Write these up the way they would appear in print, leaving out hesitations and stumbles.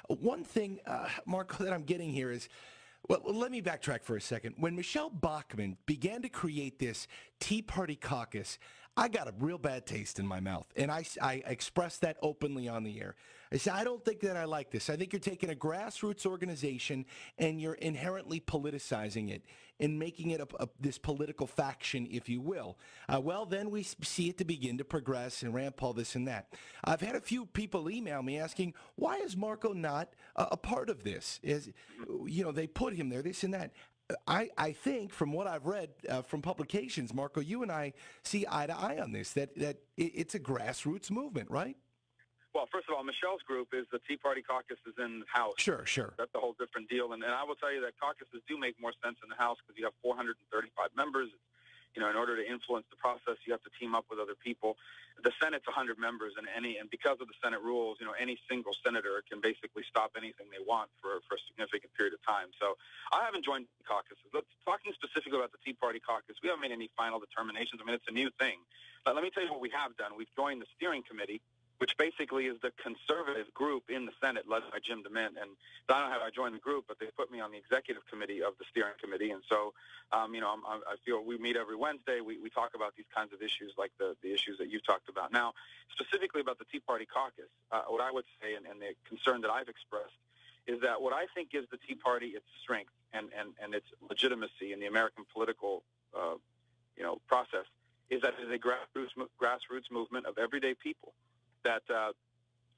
One thing, Marco, that I'm getting here is, well, let me backtrack for a second. When Michelle Bachmann began to create this Tea Party caucus, I got a real bad taste in my mouth. And I expressed that openly on the air. I said, I don't think that I like this. I think you're taking a grassroots organization and you're inherently politicizing it and making it this political faction, if you will. Well, then we see it to begin to progress and ramp all this and that. I've had a few people email me asking, why is Marco not a part of this? They put him there, this and that. I think from what I've read from publications, Marco, you and I see eye to eye on this, that it's a grassroots movement, right? Well, first of all, Michelle's group is the Tea Party caucus is in the House. Sure. That's a whole different deal. And I will tell you that caucuses do make more sense in the House because you have 435 members. In order to influence the process, you have to team up with other people. The Senate's 100 members, and because of the Senate rules, any single senator can basically stop anything they want for a significant period of time. So I haven't joined caucuses. Talking specifically about the Tea Party caucus, we haven't made any final determinations. I mean, it's a new thing. But let me tell you what we have done. We've joined the steering committee, which basically is the conservative group in the Senate led by Jim DeMint. And I don't know how I joined the group, but they put me on the executive committee of the steering committee. And so, I feel we meet every Wednesday. We talk about these kinds of issues like the issues that you've talked about. Now, specifically about the Tea Party caucus, what I would say and the concern that I've expressed is that what I think gives the Tea Party its strength and its legitimacy in the American political, process is that it is a grassroots movement of everyday people that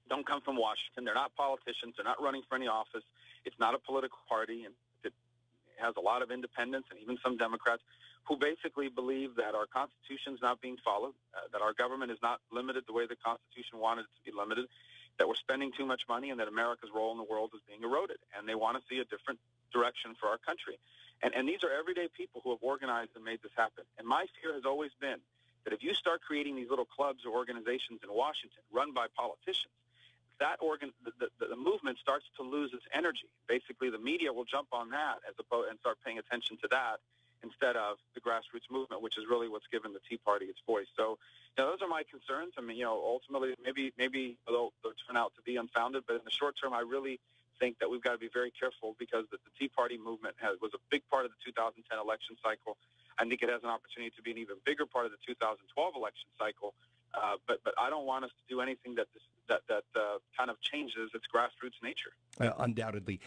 don't come from Washington. They're not politicians. They're not running for any office. It's not a political party, and it has a lot of independents and even some Democrats who basically believe that our Constitution is not being followed, that our government is not limited the way the Constitution wanted it to be limited, that we're spending too much money, and that America's role in the world is being eroded, and they want to see a different direction for our country. And these are everyday people who have organized and made this happen. And my fear has always been that if you start creating these little clubs or organizations in Washington run by politicians, the movement starts to lose its energy. Basically, the media will jump on that and start paying attention to that instead of the grassroots movement, which is really what's given the Tea Party its voice. So, those are my concerns. I mean, ultimately, maybe they'll turn out to be unfounded, but in the short term, I really think that we've got to be very careful because the Tea Party movement was a big part of the 2010 election cycle. I think it has an opportunity to be an even bigger part of the 2012 election cycle. But I don't want us to do anything that kind of changes its grassroots nature. Undoubtedly.